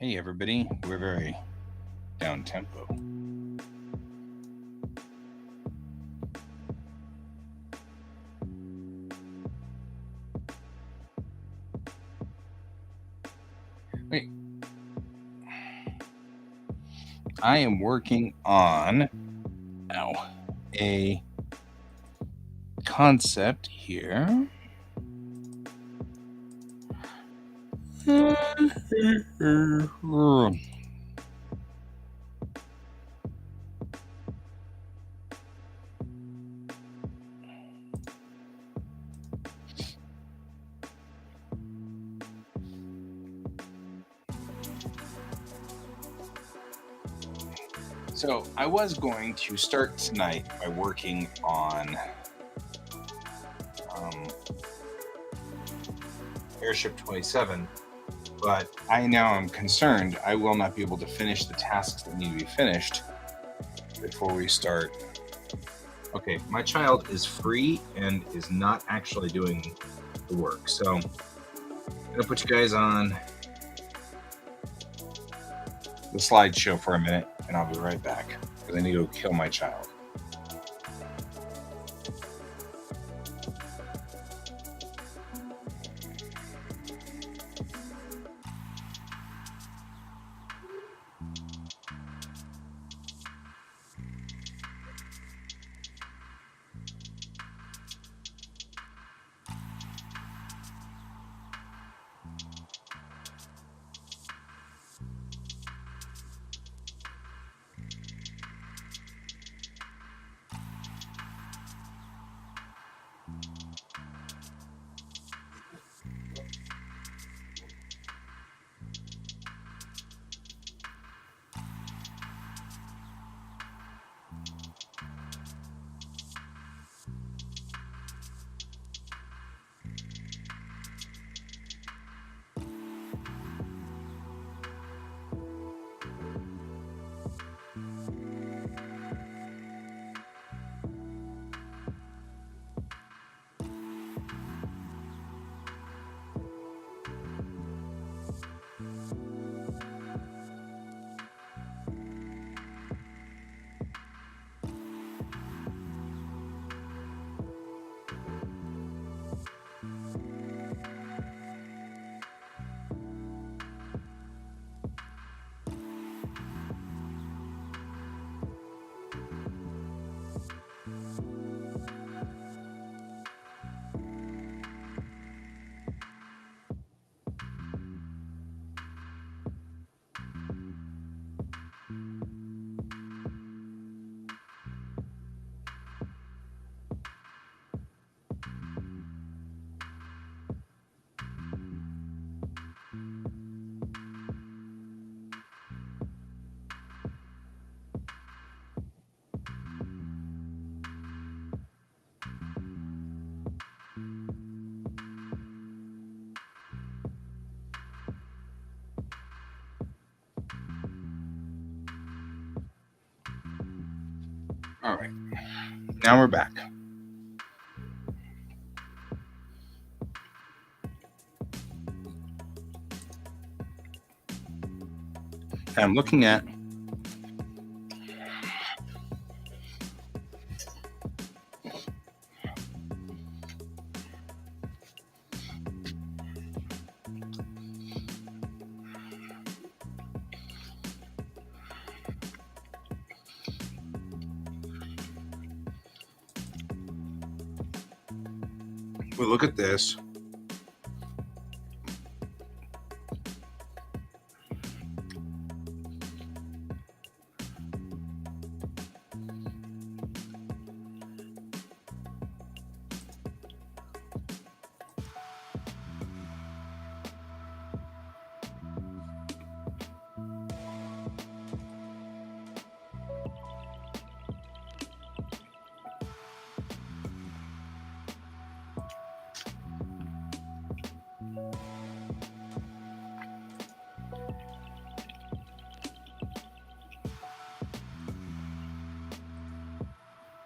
Hey everybody, we're very down tempo. Wait, I am working on a concept here. So I was going to start tonight by working on Airship 27, but I now am concerned I will not be able to finish the tasks that need to be finished before we start. Okay, my child is free and is not actually doing the work, so I'm gonna put you guys on the slideshow for a minute, and I'll be right back because I need to kill my child. All right, now we're back. I'm looking at we look at this.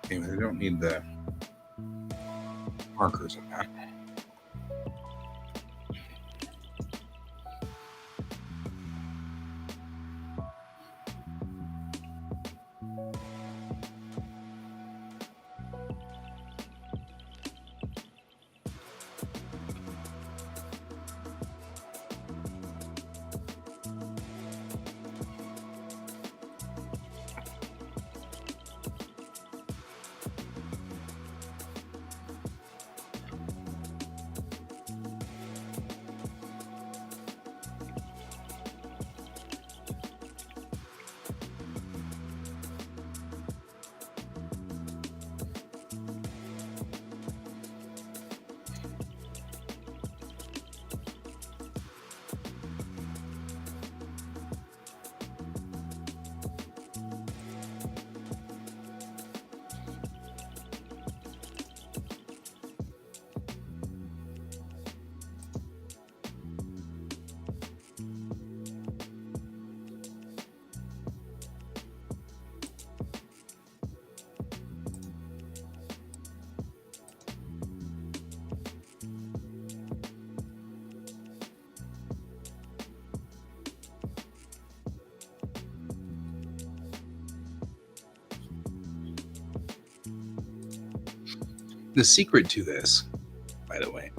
Okay, I don't need the markers in that. The secret to this, by the way,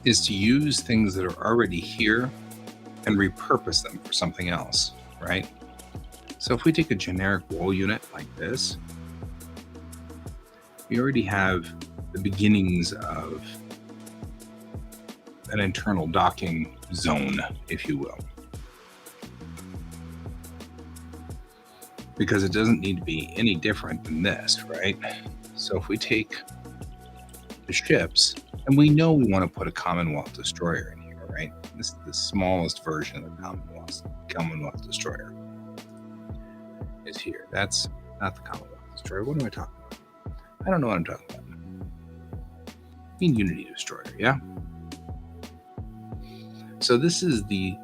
is to use things that are already here and repurpose them for something else, right? So if we take a generic wall unit like this, we already have the beginnings of an internal docking zone, if you will. Because it doesn't need to be any different than this, right? So if we take the ships, and we know we want to put a Commonwealth destroyer in here, right? This is the smallest version of the Commonwealth destroyer is here. That's not the Commonwealth destroyer. What am I talking about? I don't know what I'm talking about. I mean Unity destroyer, yeah? So this is the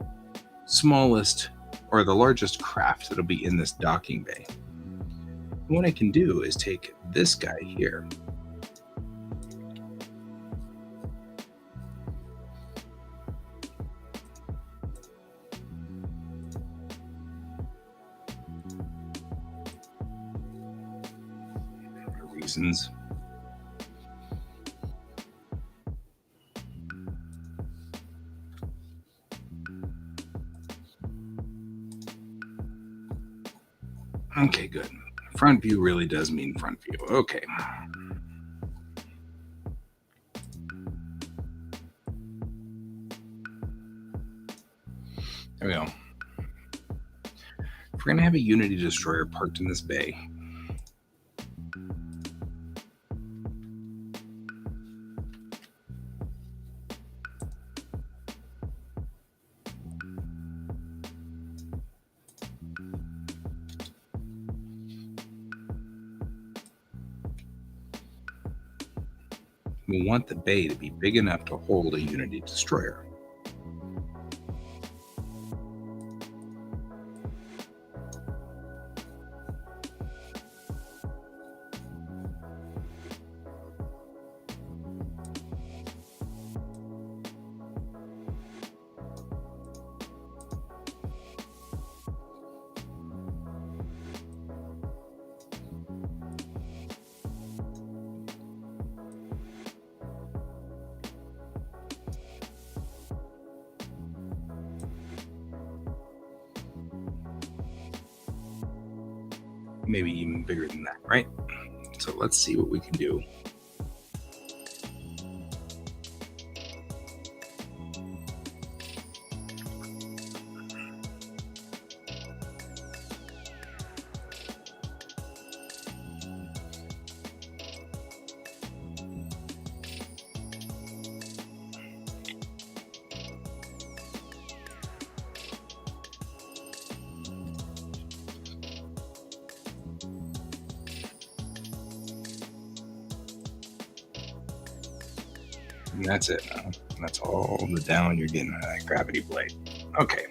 smallest or the largest craft that'll be in this docking bay. And what I can do is take this guy here, for reasons. Okay, good. Front view really does mean front view. Okay. There we go. If we're going to have a Unity destroyer parked in this bay, we want the bay to be big enough to hold a Unity destroyer. Maybe even bigger than that, right? So let's see what we can do. And that's it. That's all the down you're getting that gravity blade. Okay.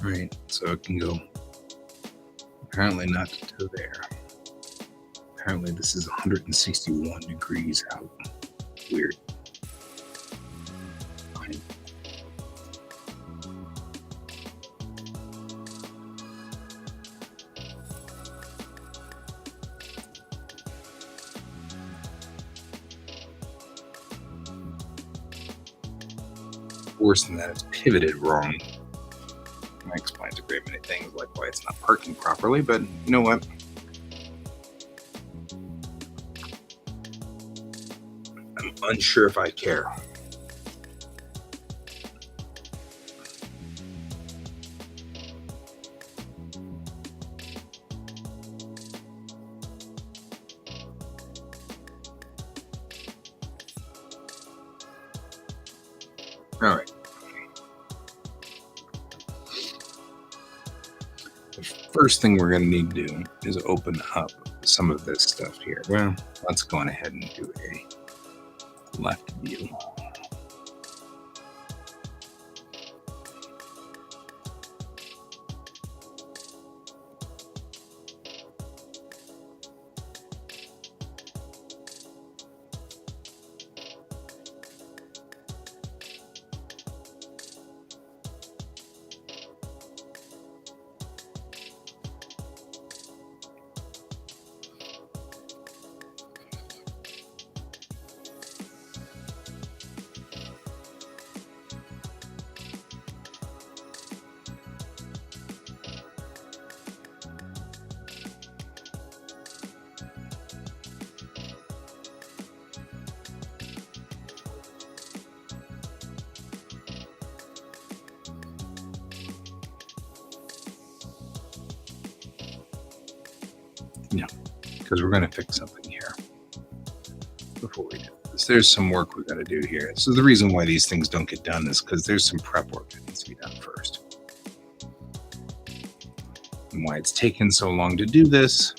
Right, so it can go apparently not to there. Apparently this is 161 degrees out. Weird. Fine. Worse than that, it's pivoted wrong. That explains a great many things, like why it's not parking properly, but you know what? I'm unsure if I care. All right. The first thing we're going to need to do is open up some of this stuff here. Well, let's go on ahead and do a left view. Yeah, because we're going to fix something here before we do this. There's some work we've got to do here. So the reason why these things don't get done is because there's some prep work that needs to be done first. And why it's taken so long to do this.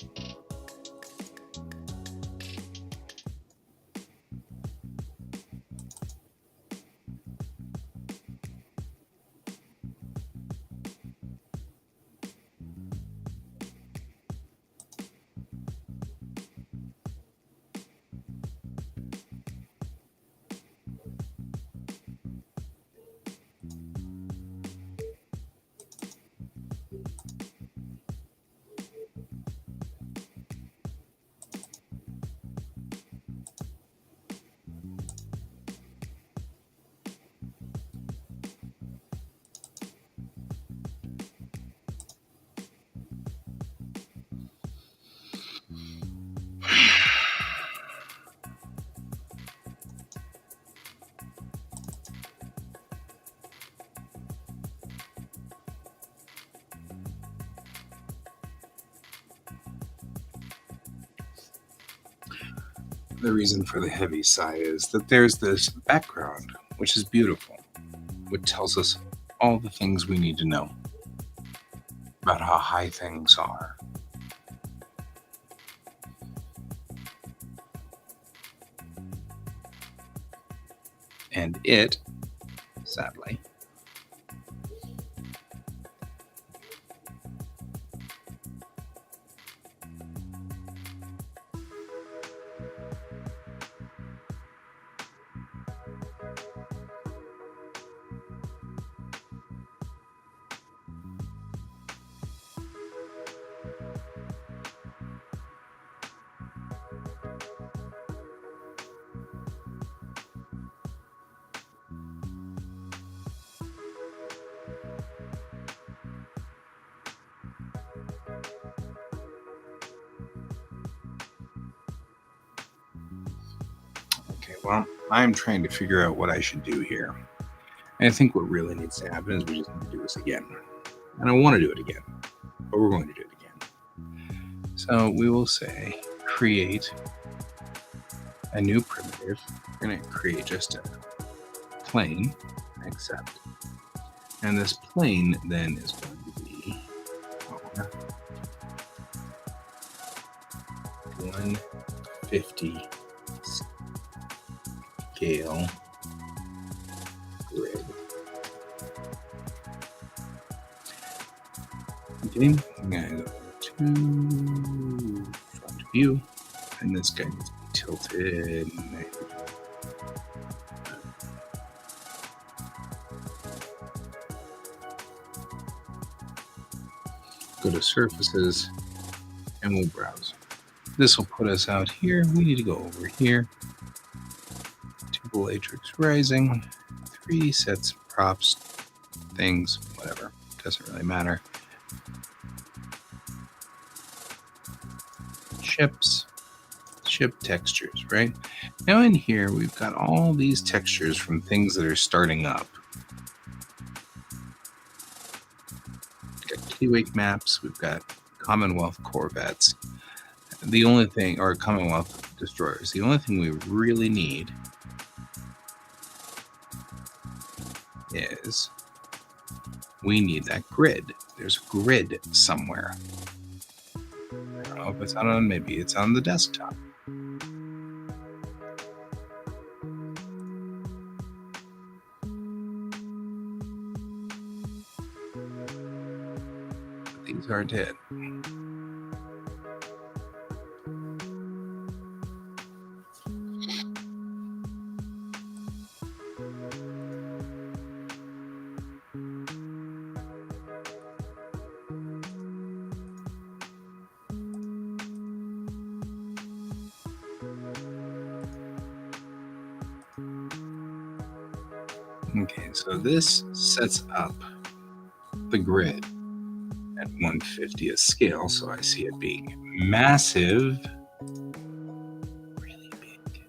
The reason for the heavy sigh is that there's this background, which is beautiful, which tells us all the things we need to know about how high things are. And it, sadly, well, I'm trying to figure out what I should do here. And I think what really needs to happen is we just need to do this again. And I want to do it again, but we're going to do it again. So we will say create a new primitive. We're going to create just a plane, accept. And this plane then is going to be 150 scale grid. Okay, I'm going to go to front view, and this guy needs to be tilted. Go to surfaces, and we'll browse. This will put us out here. We need to go over here. Tuple Atrix Rising, 3 sets, props, things, whatever. doesn't really matter. Ships, ship textures, right? Now in here, we've got all these textures from things that are starting up. We've got QuACk maps, we've got Commonwealth corvettes. The only thing, or Commonwealth destroyers, the only thing we really need is we need that grid. There's a grid somewhere. I don't know if it's on, maybe it's on the desktop. But these aren't it. Okay, so this sets up the grid at 1/50th scale, so I see it being massive, really big.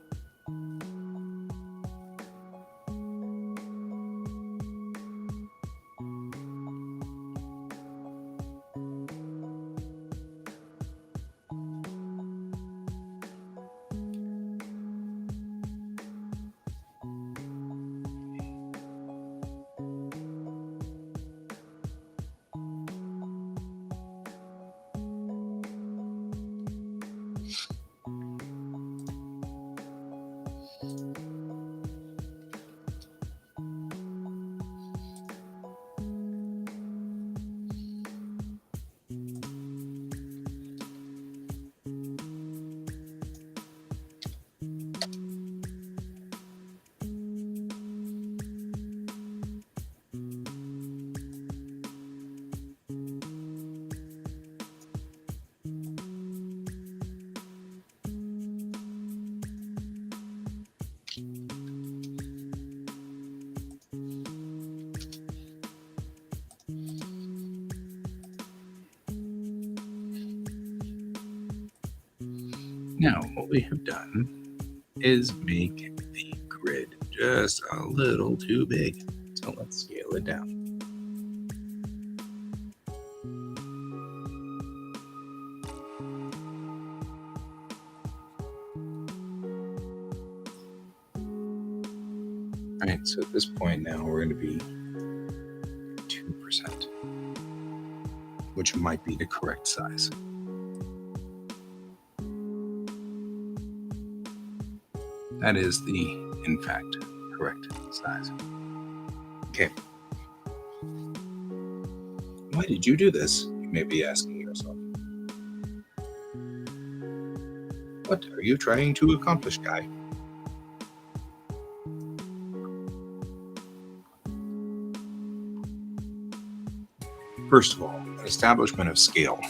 Now, what we have done is make the grid just a little too big. So let's scale it down. All right, so at this point now we're going to be 2%, which might be the correct size. That is the, in fact, correct size. Okay. Why did you do this? You may be asking yourself. What are you trying to accomplish, guy? First of all, an establishment of scale.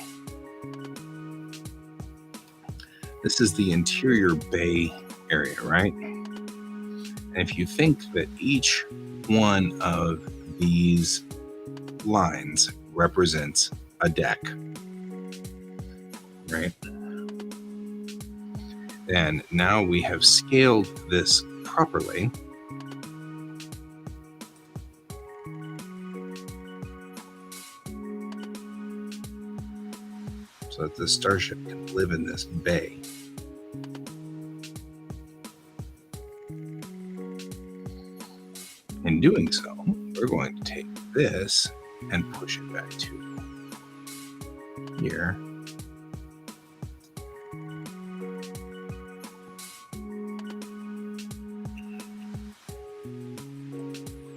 This is the interior bay area, right? And if you think that each one of these lines represents a deck, right? And now we have scaled this properly. So that the starship can live in this bay. In doing so, we're going to take this and push it back to here.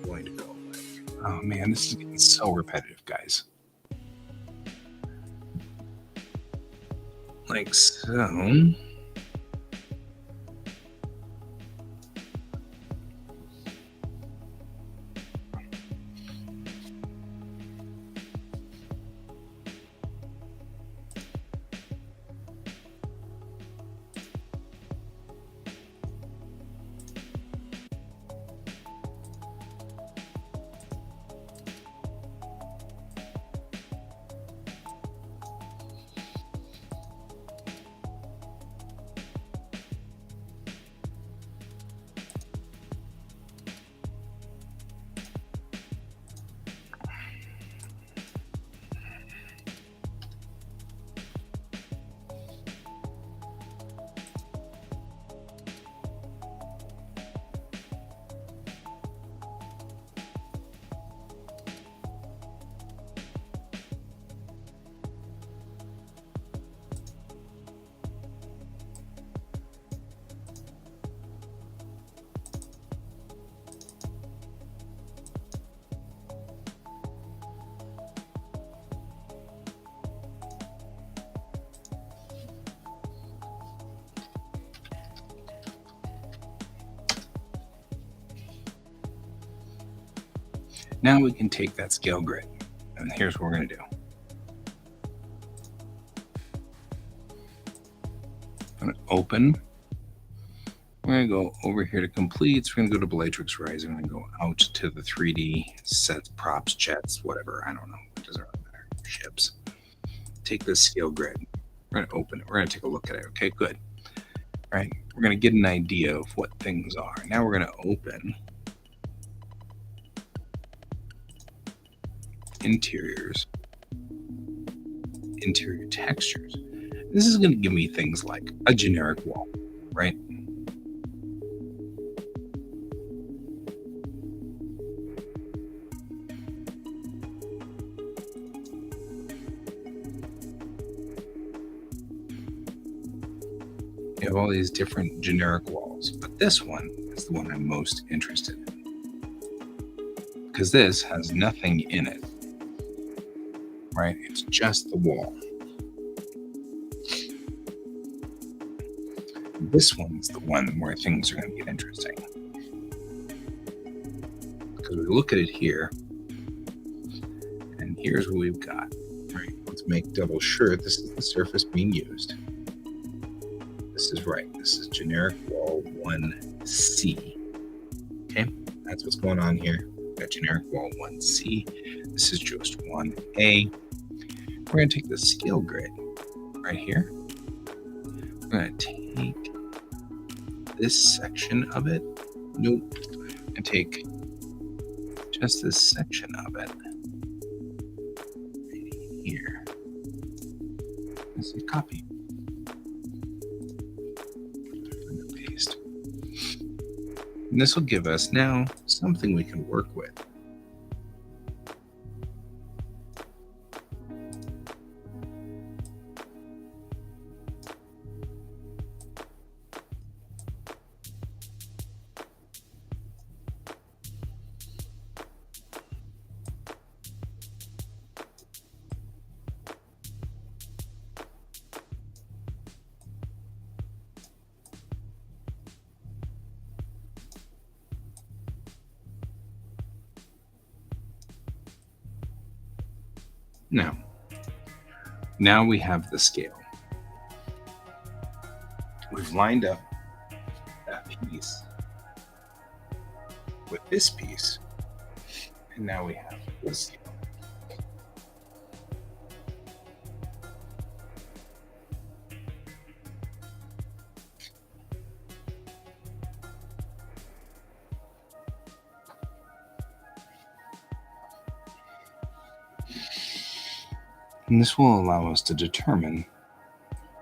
Going to go like, oh man, this is getting so repetitive, guys. Like so. Now we can take that scale grid, and here's what we're going to do. I'm going to open. We're going to go over here to complete. We're going to go to Bellatrix Rise. I'm going to go out to the 3D sets, props, jets, whatever. I don't know. It doesn't really matter. Ships. Take this scale grid. We're going to open it. We're going to take a look at it. Okay, good. All right. We're going to get an idea of what things are. Now we're going to open interiors, interior textures. This is going to give me things like a generic wall, right? You have all these different generic walls, but this one is the one I'm most interested in because this has nothing in it, right? It's just the wall. This one's the one where things are going to get interesting because we look at it here, and here's what we've got. Right, let's make double sure this is the surface being used. This is right. This is generic wall 1C. Okay, that's what's going on here. We've got generic wall 1C. This is just 1A. We're going to take the scale grid right here. We're going to take this section of it. Nope. And take just this section of it right here. Let's see, copy. Paste. And this will give us now something we can work with. Now we have the scale. We've lined up that piece with this piece, and now we have the scale. And this will allow us to determine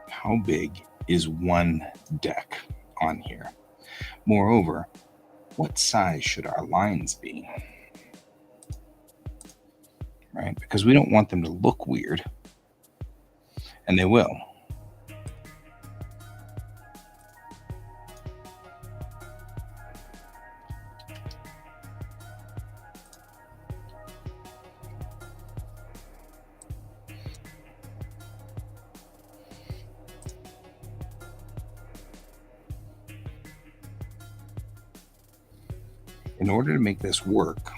how big is one deck on here. Moreover, what size should our lines be? Right? Because we don't want them to look weird, and they will. In order to make this work,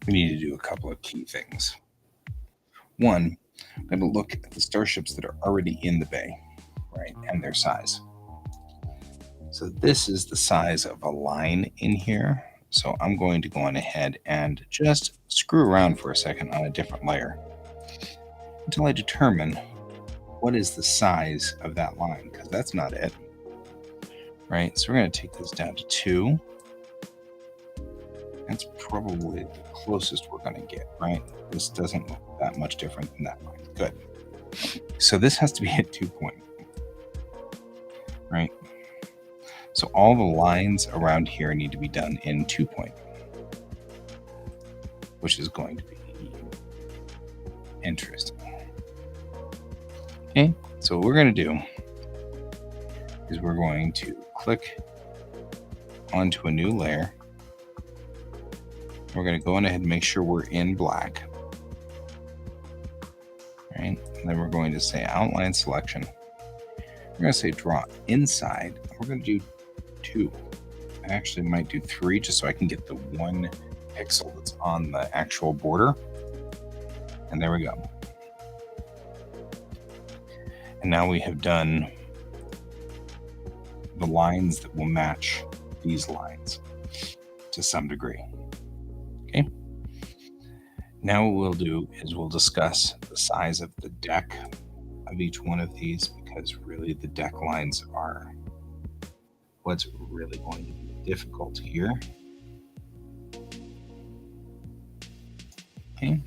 we need to do a couple of key things. One, I'm going to look at the starships that are already in the bay, right, and their size. So this is the size of a line in here. So I'm going to go on ahead and just screw around for a second on a different layer until I determine what is the size of that line, because that's not it, right? So we're going to take this down to 2. That's probably the closest we're going to get, right? This doesn't look that much different than that line. Good. So this has to be at 2 point, right? So all the lines around here need to be done in 2 point, which is going to be interesting. Okay, so what we're going to do is we're going to click onto a new layer. We're going to go on ahead and make sure we're in black. Right? And then we're going to say outline selection. We're going to say draw inside. We're going to do 2. I actually might do 3 just so I can get the 1 pixel that's on the actual border. And there we go. And now we have done the lines that will match these lines to some degree. Okay. Now what we'll do is we'll discuss the size of the deck of each one of these, because really the deck lines are what's really going to be difficult here. Okay.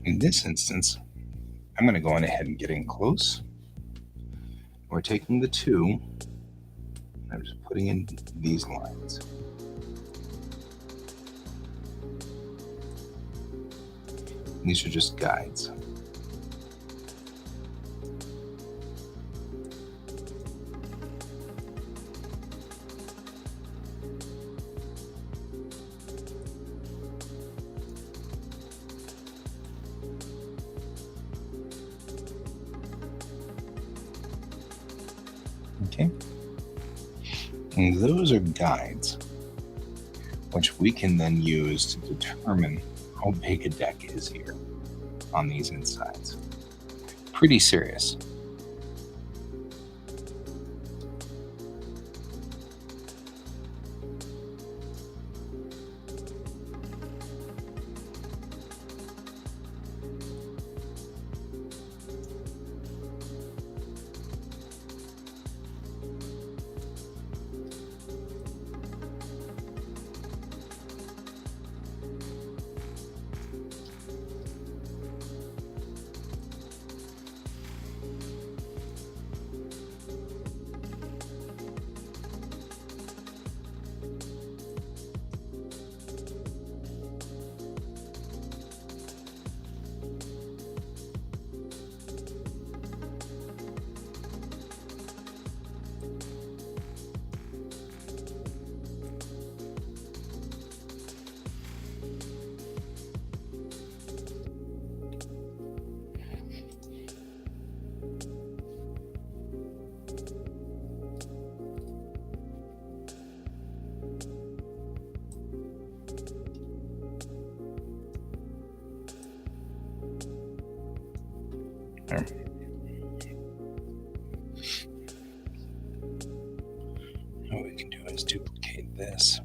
In this instance, I'm going to go on ahead and get in close. We're taking the 2, and I'm just putting in these lines. These are just guides. Okay. And those are guides, which we can then use to determine how big a deck is here on these insides. Pretty serious. There. What we can do is duplicate this.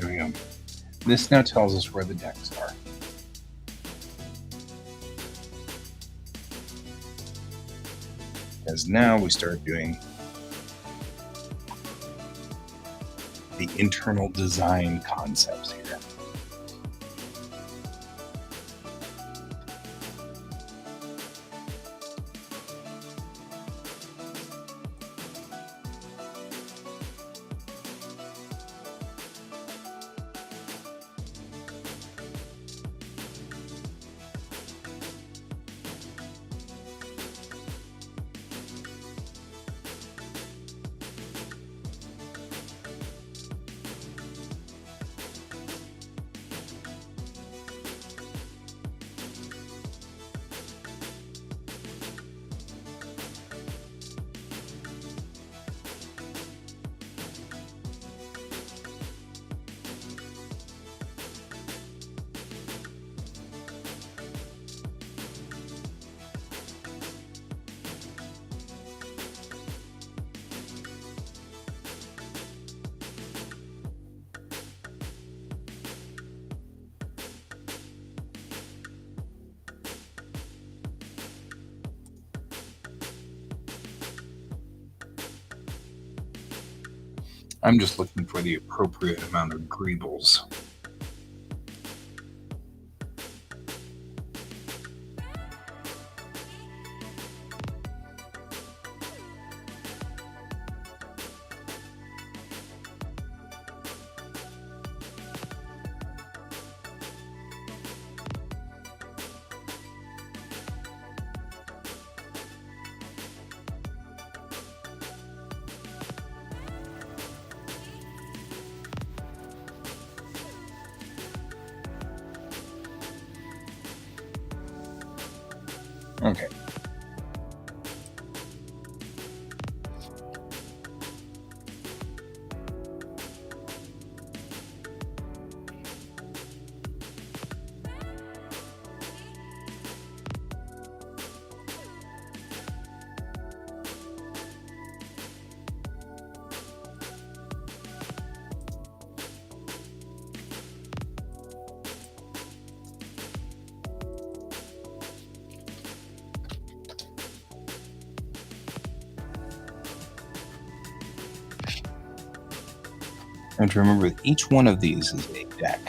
There we go. This now tells us where the decks are. As now we start doing the internal design concepts here. I'm just looking for the appropriate amount of greebles. Okay. And to remember, each one of these is a deck.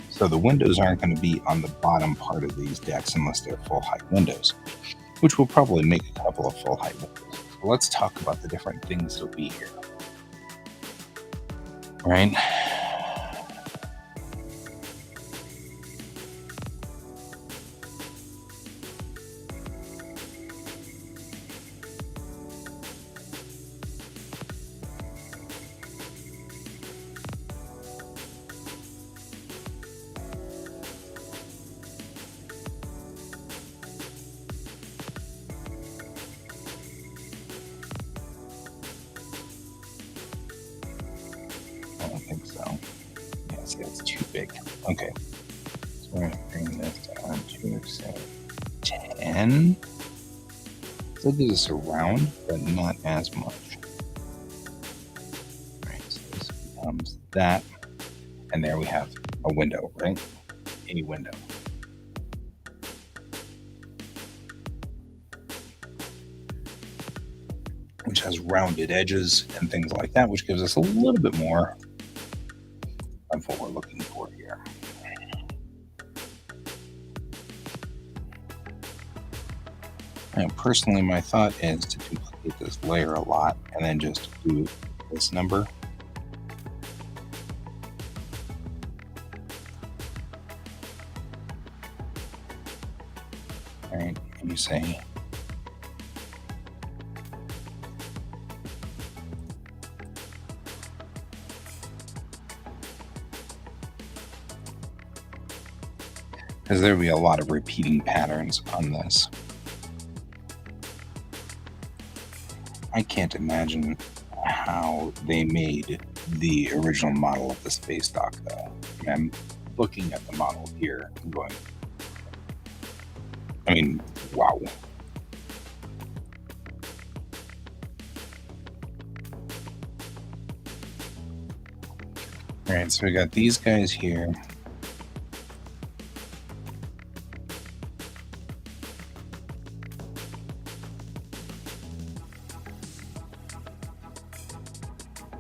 So the windows aren't going to be on the bottom part of these decks unless they're full height windows, which will probably make a couple of full height windows. So let's talk about the different things that'll be here. Right? I don't think so. Yeah, see, that's too big. Okay. So we're going to bring this down to, say, 10. Still gives us a round, but not as much. Right, so this becomes that. And there we have a window, right? A window. Which has rounded edges and things like that, which gives us a little bit more of what we're looking for here. And personally, my thought is to duplicate this layer a lot and then just do this number. All right, and you say because there'll be a lot of repeating patterns on this. I can't imagine how they made the original model of the space dock, though. I'm looking at the model here and going, I mean, wow. All right, so we got these guys here.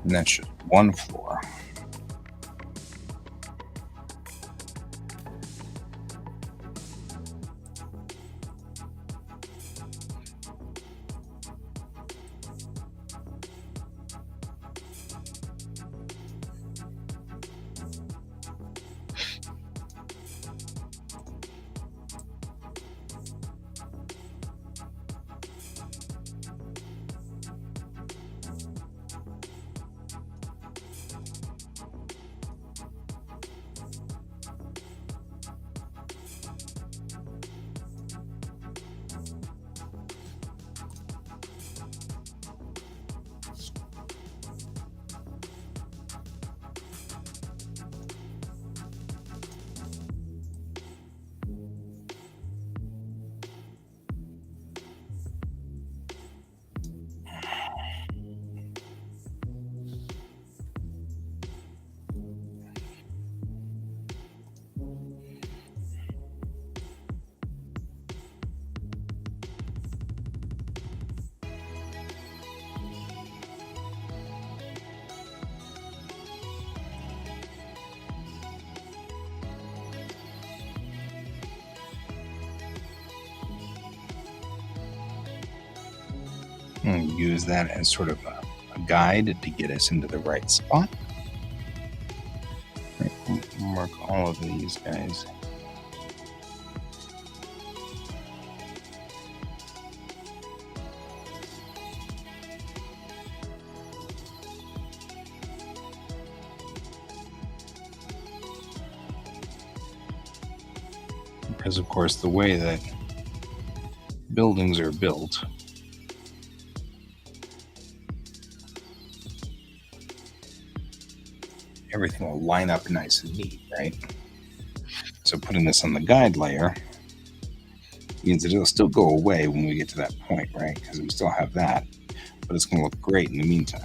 And that's just one floor. use that as sort of a guide to get us into the right spot. Right, mark all of these guys. Because, of course, the way that buildings are built, everything will line up nice and neat, right? So putting this on the guide layer means that it'll still go away when we get to that point, right? Because we still have that, but it's going to look great in the meantime.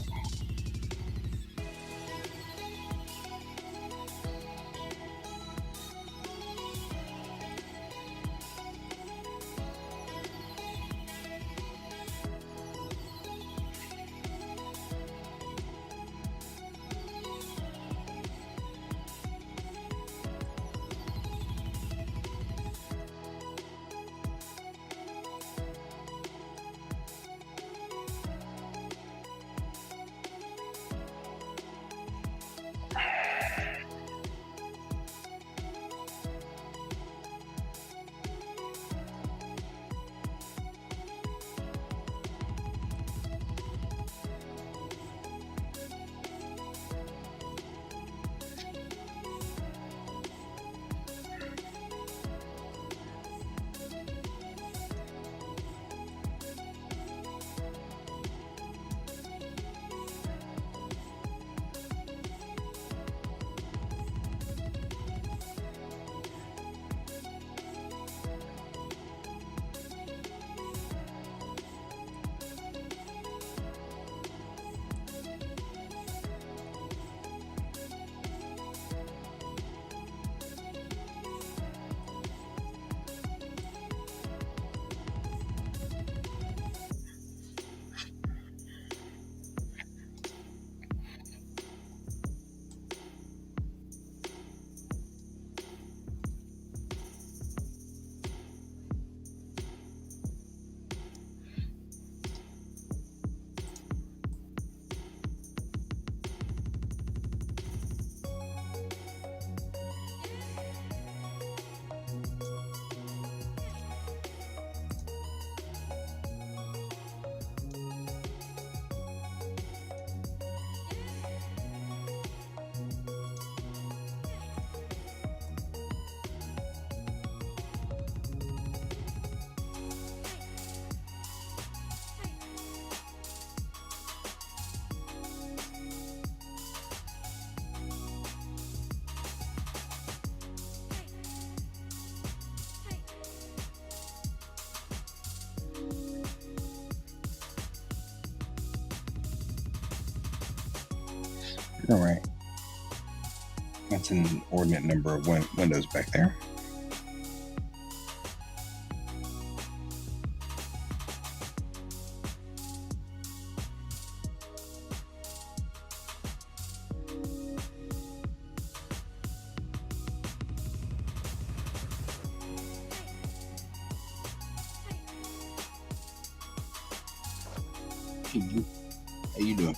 All right. That's an inordinate number of windows back there. Hey, how you doing?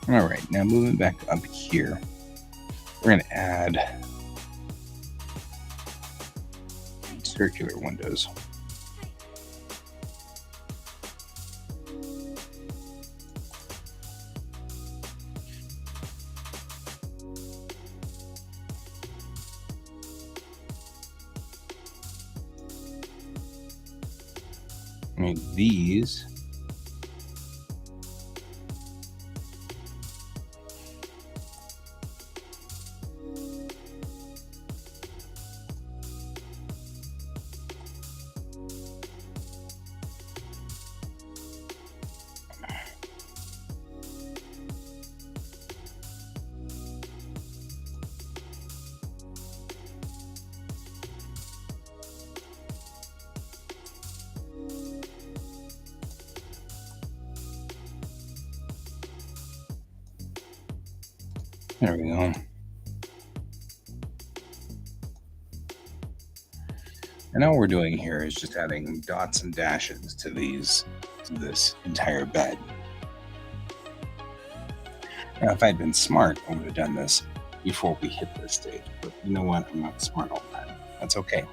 All right, now moving back up here, we're going to add circular windows. Make these There we go. And all we're doing here is just adding dots and dashes to this entire bed. Now, if I'd been smart, I would have done this before we hit this stage. But you know what? I'm not smart all the time. That's okay.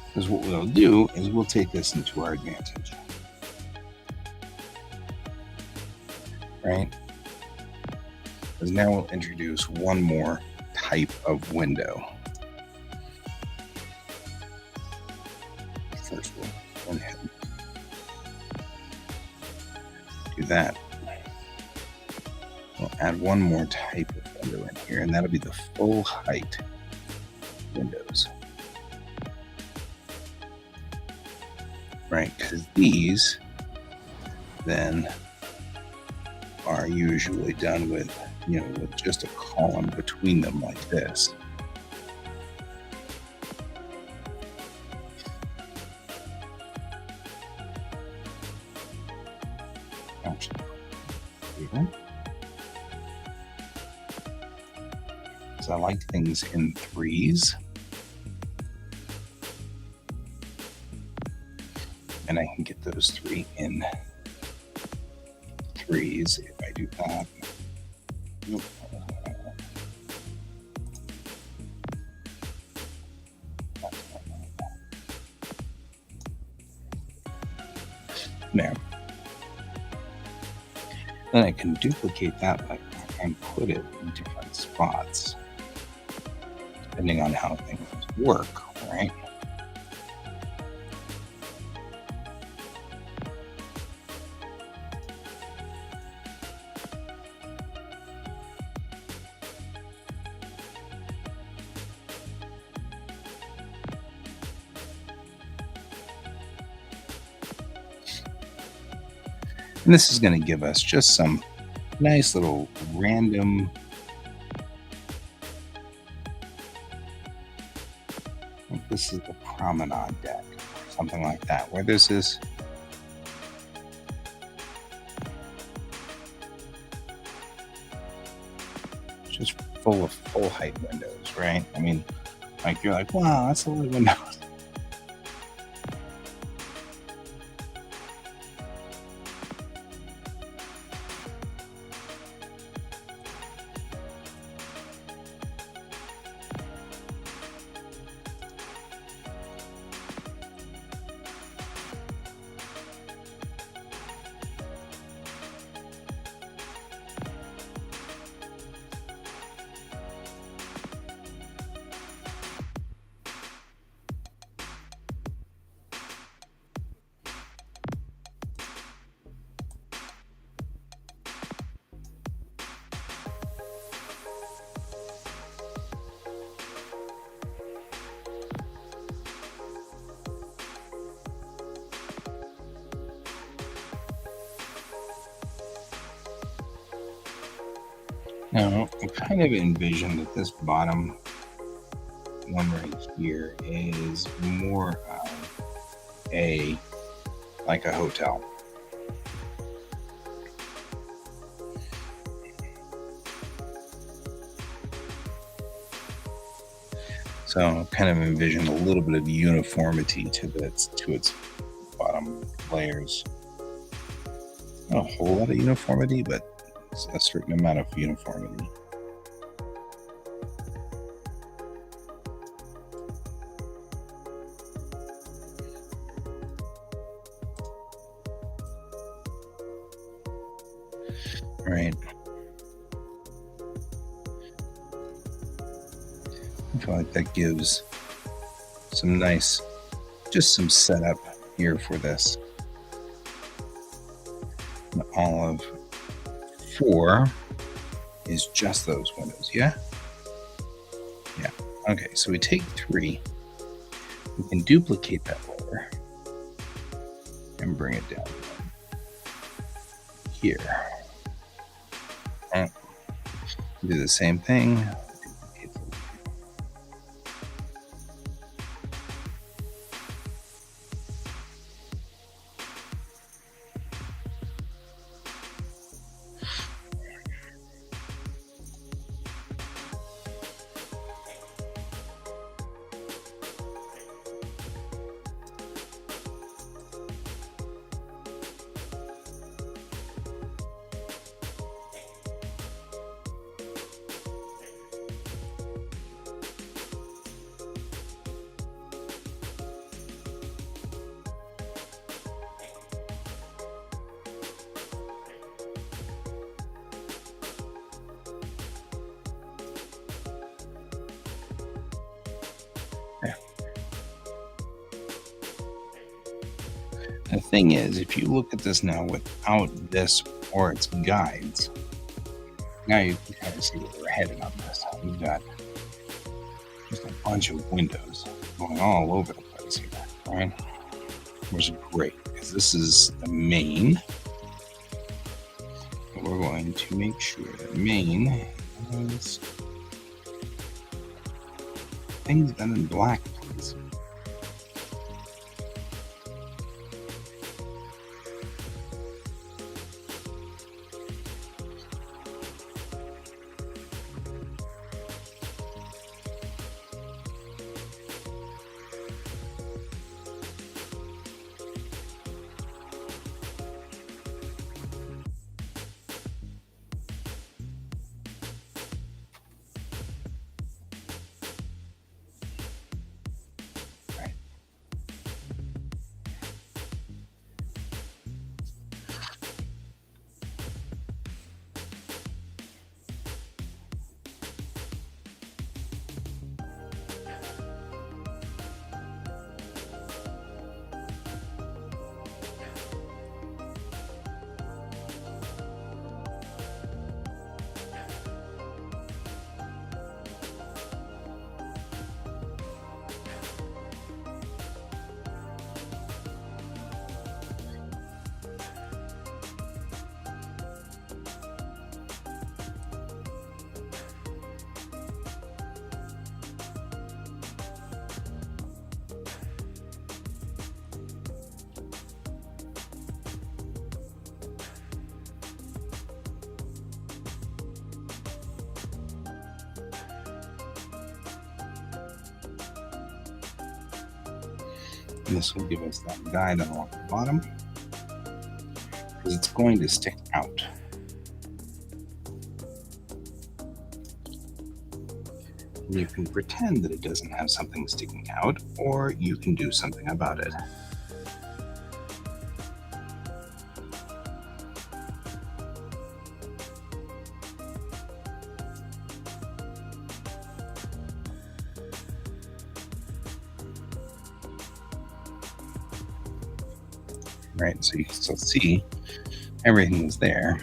Because what we'll do is we'll take this into our advantage. Right? Because now we'll introduce one more type of window. First, we'll go ahead and do that. We'll add one more type of window in here, and that'll be the full height windows. Right, because these then are usually done with, with just a column between them like this. So I like things in threes. And I can get those three in threes if I do that. Nope. There. Then I can duplicate that like that and put it in different spots, depending on how things work, right? And this is going to give us just some nice little random, I think this is the promenade deck, something like that, where this is just full of full height windows, right? I mean, like you're like, wow, that's a lot of windows. Now, I kind of envision that this bottom one right here is more of like a hotel. So kind of envision a little bit of uniformity to its bottom layers. Not a whole lot of uniformity, but a certain amount of uniformity. Right. I feel like that gives some nice, just some setup here for this. And all of 4 is just those windows, yeah? Yeah. Okay, so we take 3. We can duplicate that layer and bring it down here. And do the same thing. The thing is, if you look at this now without this or its guides, now you can kind of see where we're headed on this. We've got just a bunch of windows going all over the place here, right? Which is great, because this is the main. But we're going to make sure that main is things done in black, please. And this will give us that guide along the bottom, because it's going to stick out. You can pretend that it doesn't have something sticking out, or you can do something about it. Right, so you can still see everything is there.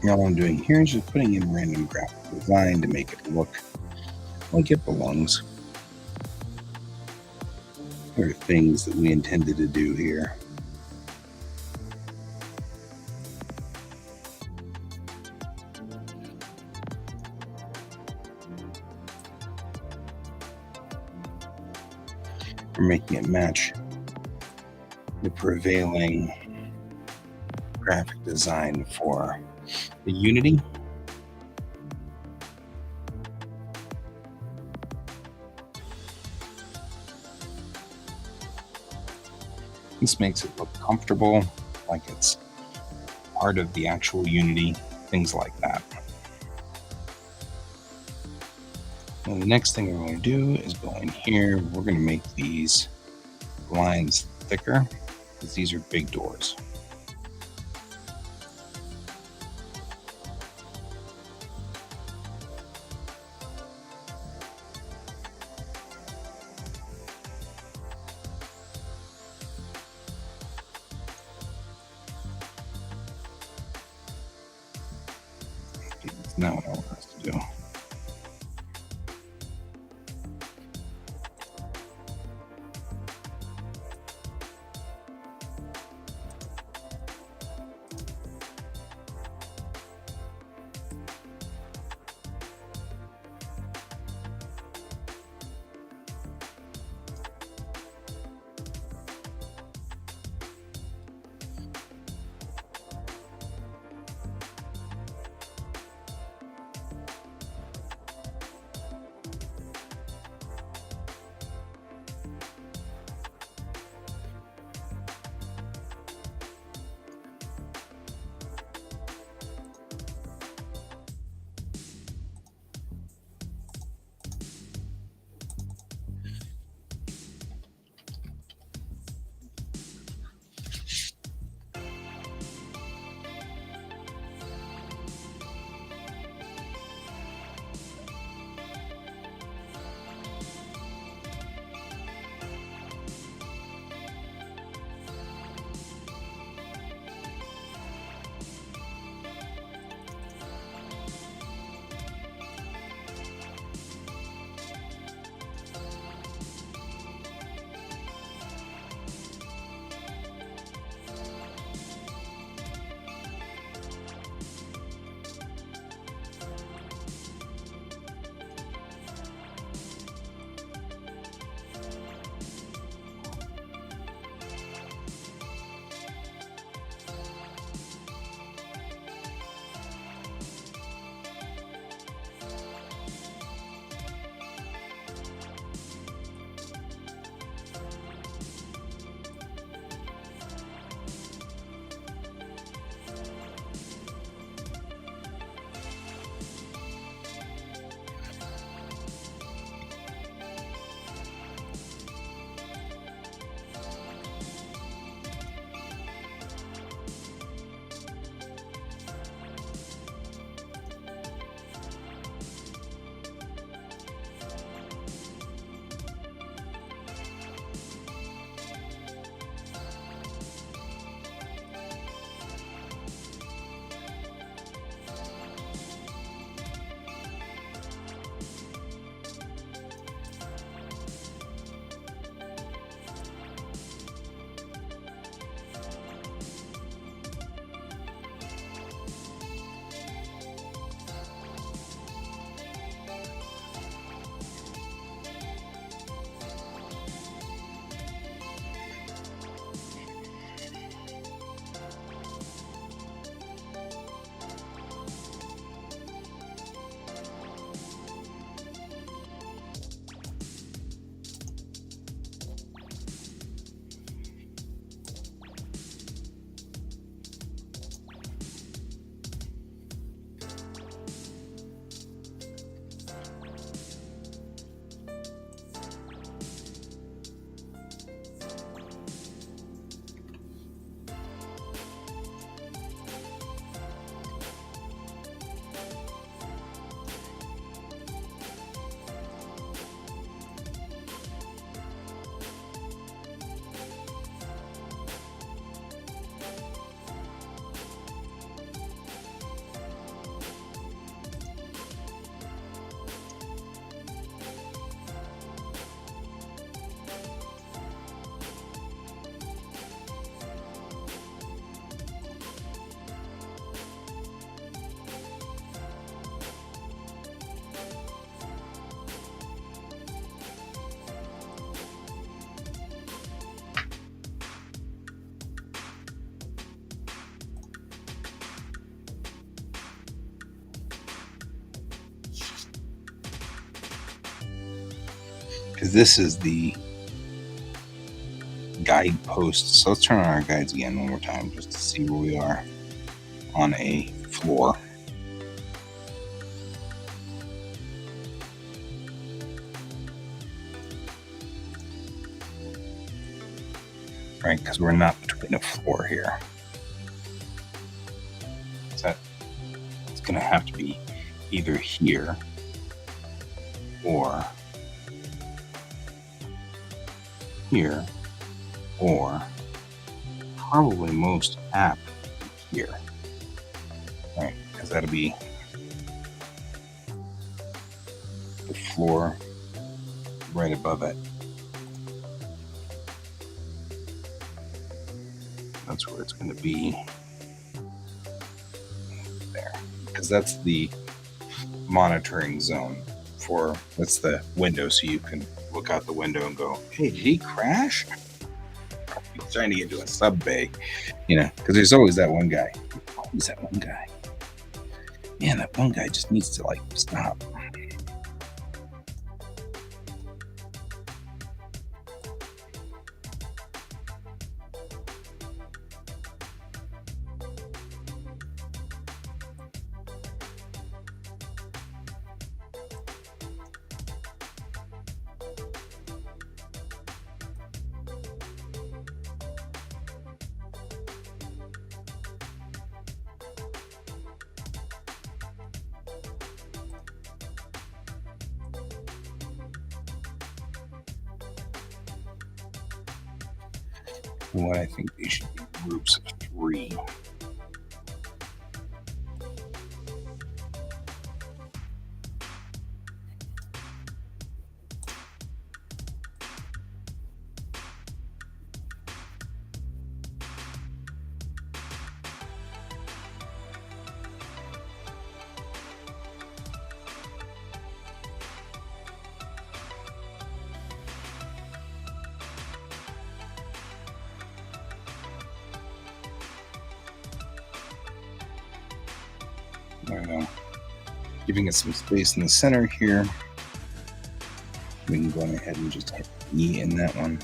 Now all I'm doing here is just putting in random graphic design to make it look like it belongs. There are things that we intended to do here. We're making it match the prevailing graphic design for the Unity. This makes it look comfortable, like it's part of the actual Unity, things like that. And the next thing we're going to do is go in here. We're going to make these lines thicker because these are big doors. Okay, that's not what I want us to do. because this is the guidepost. So let's turn on our guides again one more time just to see where we are on a floor. Right, because we're not between a floor here. So it's going to have to be either here or here, or probably most apt here, right? Because that'll be the floor right above it. That's where it's going to be there, because that's the monitoring zone for, that's the window, so you can look out the window and go, hey, did he crash? He's trying to get to a sub bay, because there's always that one guy. Always that one guy. Man, that one guy just needs to stop. What I think they should be groups of 3. There we go. Giving it some space in the center here. We can go ahead and just hit E in that one.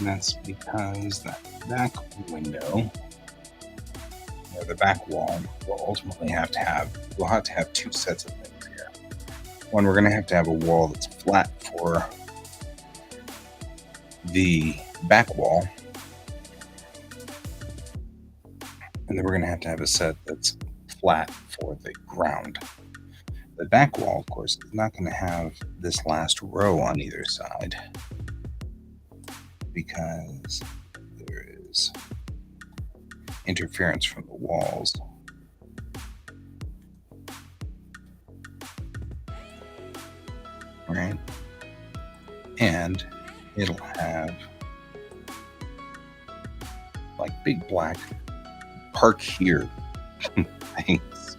And that's because that back window, or the back wall, will ultimately we'll have to have two sets of things here. One, we're going to have a wall that's flat for the back wall, and then we're going to have a set that's flat for the ground. The back wall, of course, is not going to have this last row on either side because there is interference from the walls. Right? And it'll have like big black park here things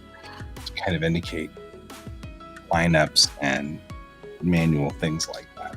to kind of indicate lineups and manual things like that.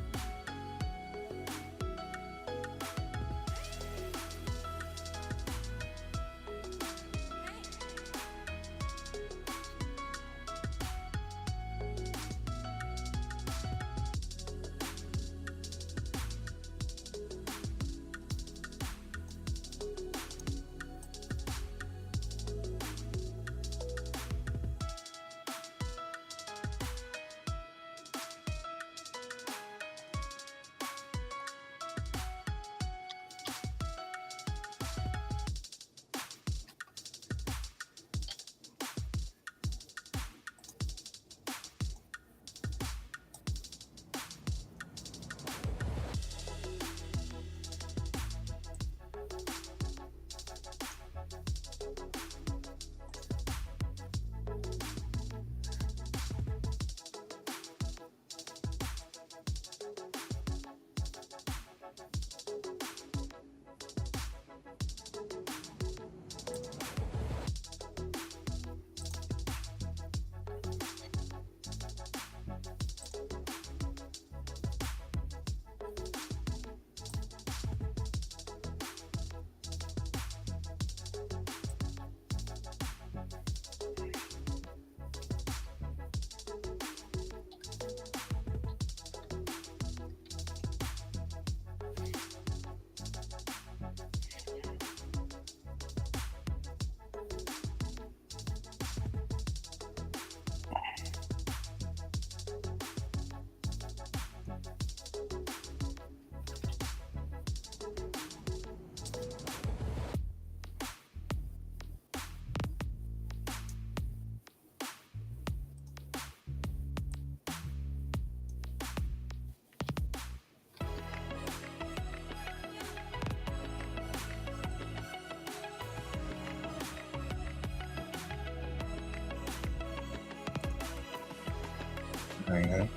Right?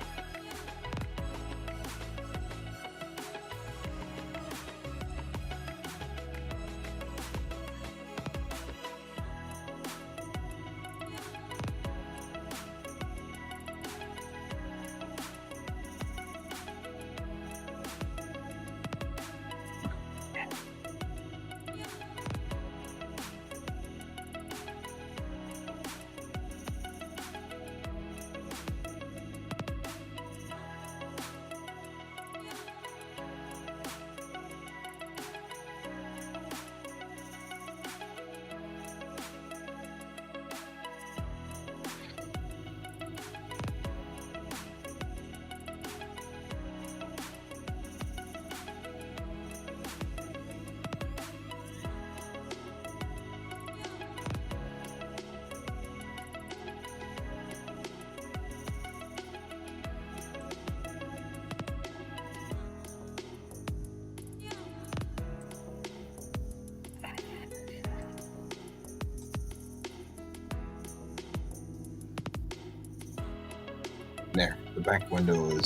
There, the back window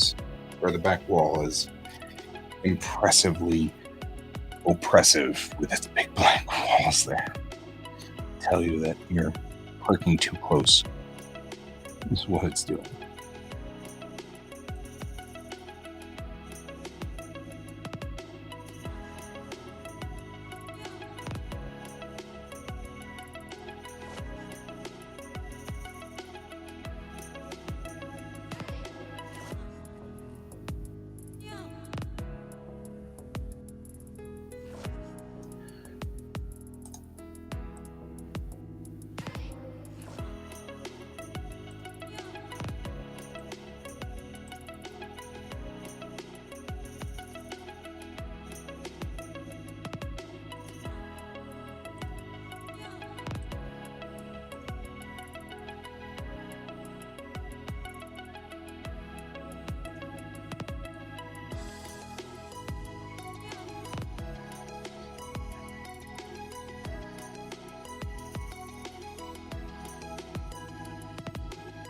or the back wall is impressively oppressive with its big black walls there. Tell you that you're parking too close. This is what it's doing.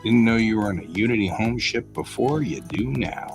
Didn't know you were on a Unity home ship before? You do now.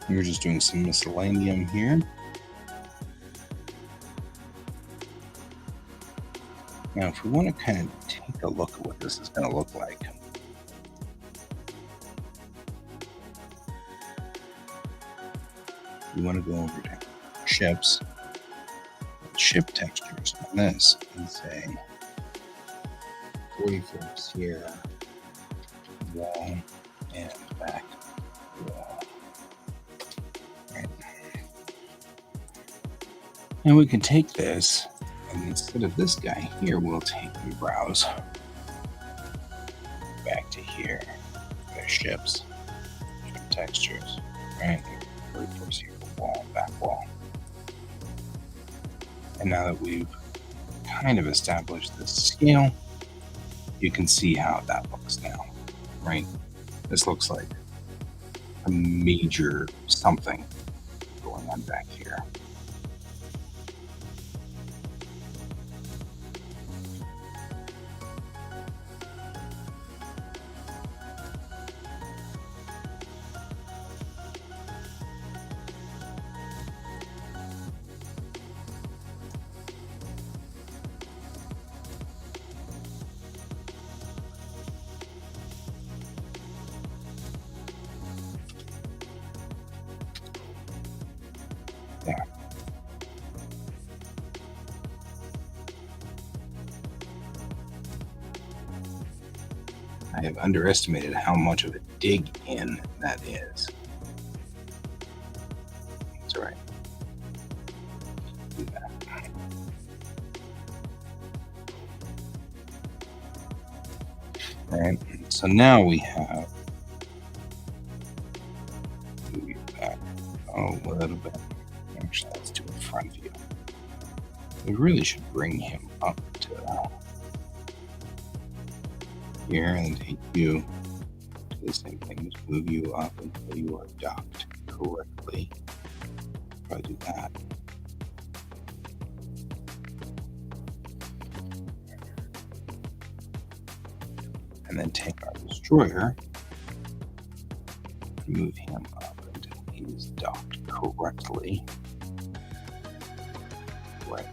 We're just doing some miscellaneum here. Now, if we want to kind of take a look at what this is going to look like, we want to go over to ships, ship textures on this, and say 40 flips here, wall, and back wall. Right. And we can take this, and instead of this guy here, we'll take and browse back to here. There's ships, ship textures, right? First here, wall, back wall. And now that we've kind of established this scale, you can see how that looks now, right? This looks like a major something going on back here. There. I have underestimated how much of a dig in that is. That's right. Do that. All right. So now we have. Move you back a little bit. Actually, let's do a front view. We really should bring him up to here and take you to the same thing. Just move you up until you are docked correctly. Try to do that. then take our destroyer, move him up until he's docked correctly. Right.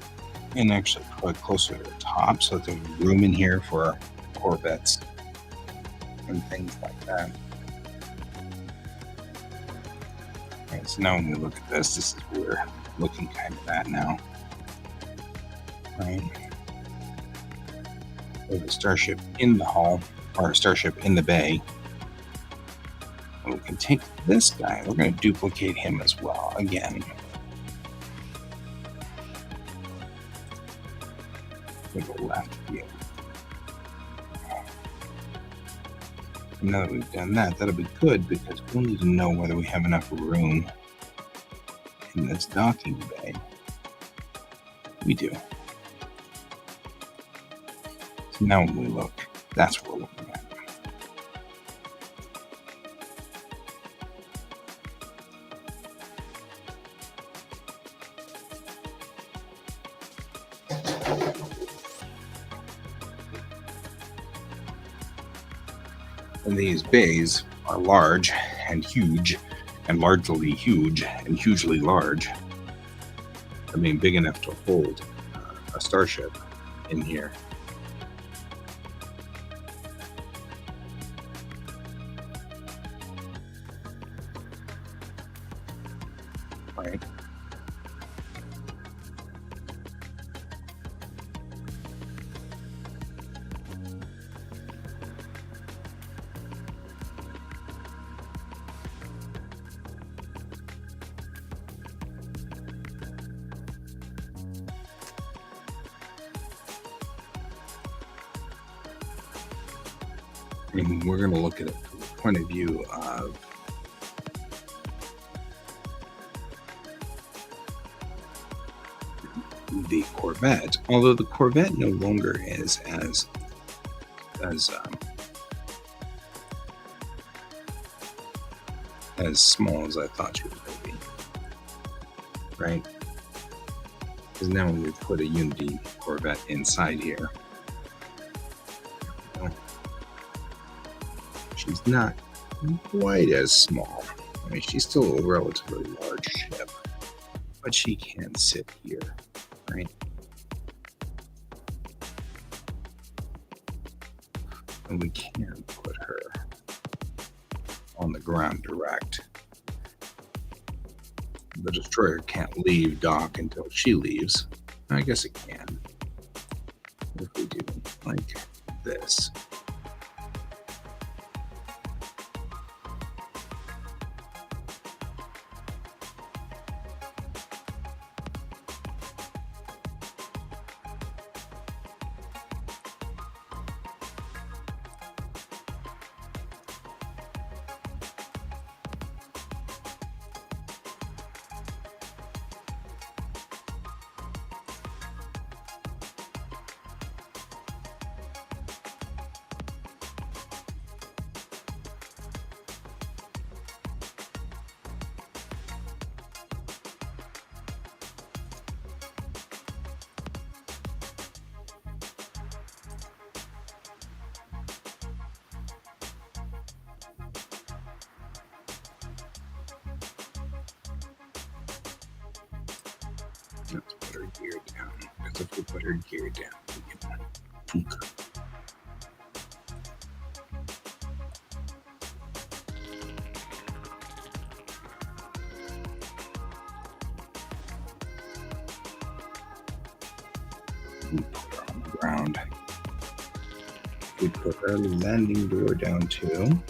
And actually put closer to the top so there's room in here for corvettes and things like that. Right, so now when we look at this is where we're looking kind of at now. Right? We have a starship in the hull, or a starship in the bay. And we can take this guy, we're going to duplicate him as well, again. With the left view. And now that we've done that, that'll be good because we'll need to know whether we have enough room in this docking bay. We do. So now when we look, that's what we're looking at. And these bays are large and huge, and largely huge and hugely large. I mean, big enough to hold a starship in here. Right. And we're going to look at it from the point of view of the Corvette, although the Corvette no longer is as small as I thought she was going to be, right? Because now when we put a Unity Corvette inside here, she's not quite as small. I mean, she's still a relatively large ship, but she can sit here, right? And we can put her on the ground direct. The destroyer can't leave dock until she leaves. I guess it can. If we do like this. Let's put her gear down. Because if we put her gear down, we can punk. We put her on the ground. We put our landing door down too.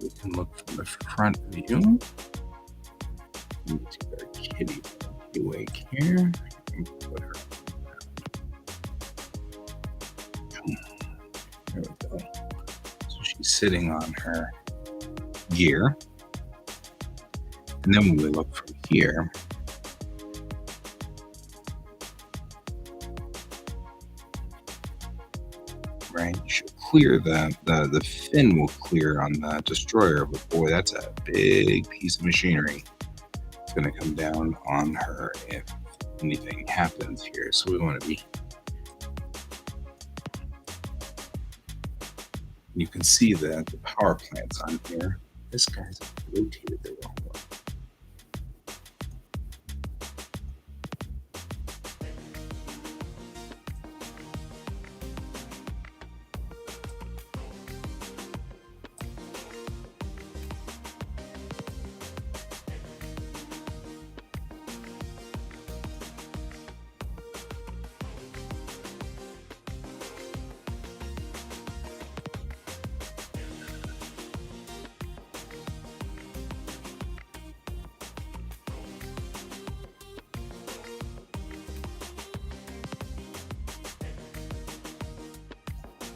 We can look from the front view. We take our kitty QuaCk here and put her on. There we go. So she's sitting on her gear. And then when we look from here, right, you should clear the fin will clear on the destroyer, but boy, that's a big piece of machinery. It's going to come down on her if anything happens here. So we want to be... You can see that the power plant's on here. This guy's rotated the wrong way.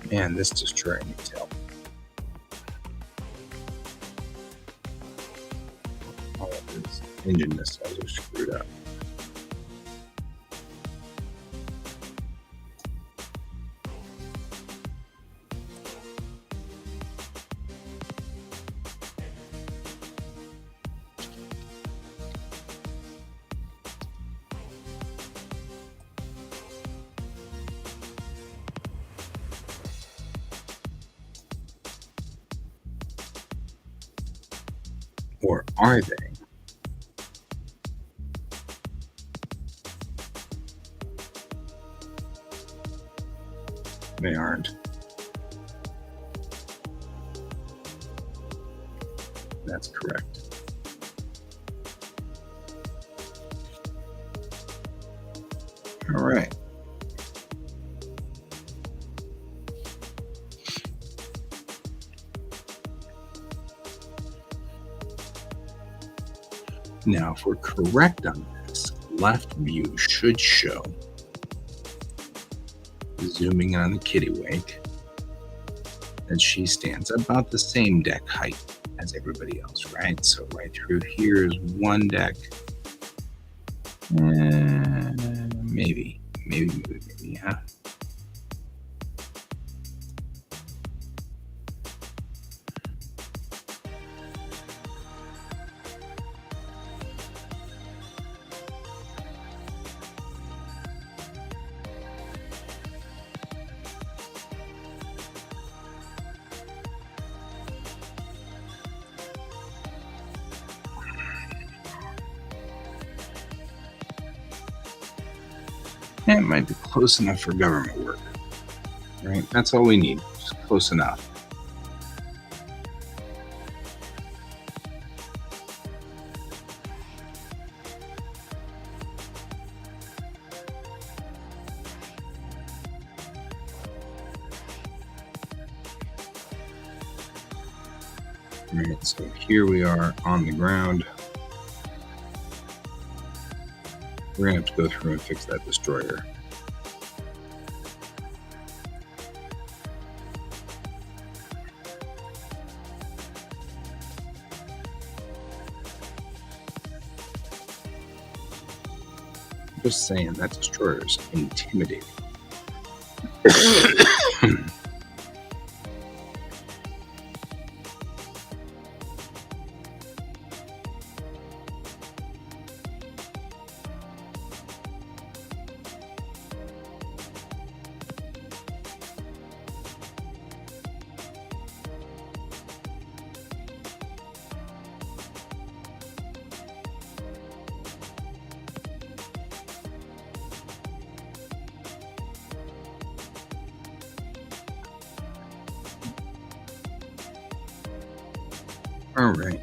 Man, this destroyer needs help. All of his engine missiles are screwed up. Or are they? They aren't. That's correct. All right. Now, if we're correct on this, left view should show, zooming in on the kittiwake, that she stands about the same deck height as everybody else, right? So right through here is one deck. Maybe, yeah. It might be close enough for government work, right? That's all we need, just close enough. Right, so here we are on the ground. We're going to have to go through and fix that destroyer. Just saying, that destroyer is intimidating. All right.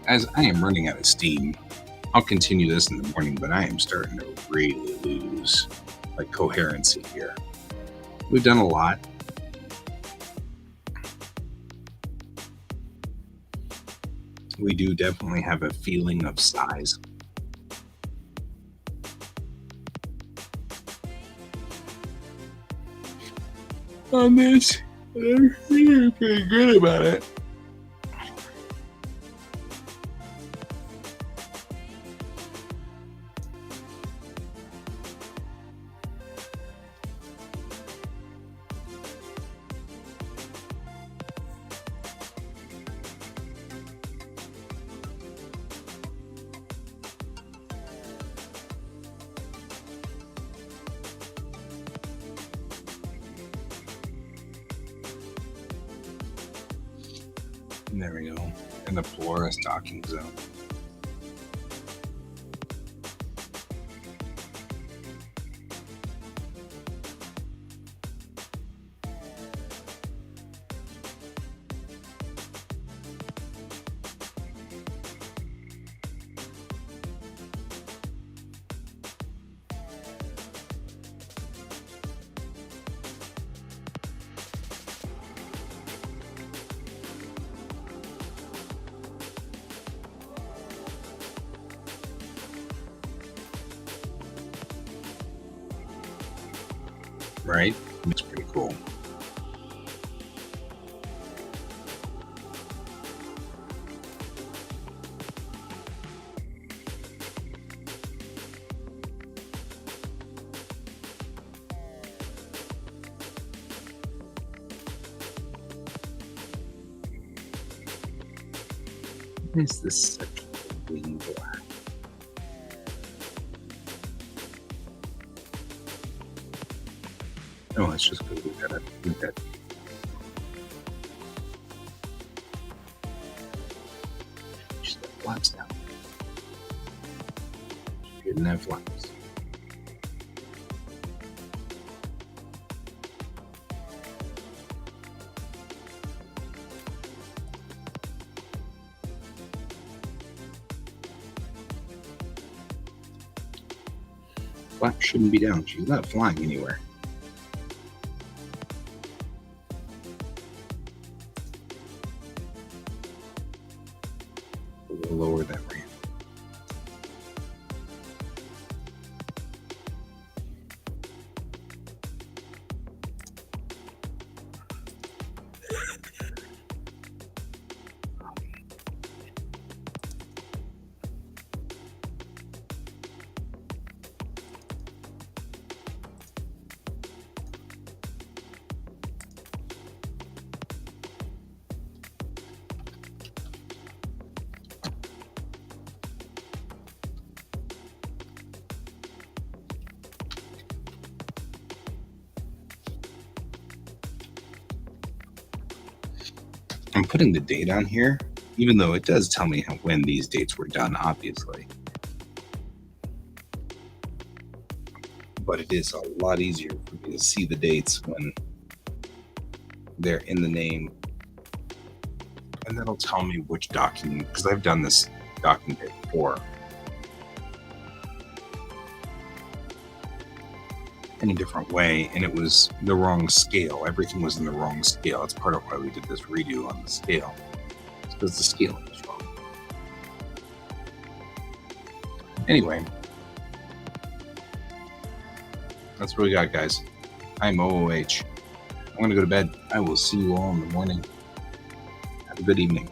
As I am running out of steam, I'll continue this in the morning, but I am starting to really lose coherency here. We've done a lot. We do definitely have a feeling of size. On this, I'm feeling pretty good about it. There we go. In the Polaris docking zone. Right? It's pretty cool. What is this section of green black? Oh, it's just because we've got just the flaps now. Didn't have flaps. Flap shouldn't be down. She's not flying anywhere. We'll lower that ramp. I'm putting the date on here, even though it does tell me when these dates were done, obviously. But it is a lot easier for me to see the dates when they're in the name. And that'll tell me which docking, because I've done this docking date before. In a different way, and it was the wrong scale. Everything was in the wrong scale. That's part of why we did this redo on the scale. It's because the scaling was wrong. Anyway, that's what we got, guys. I'm OOH. I'm going to go to bed. I will see you all in the morning. Have a good evening.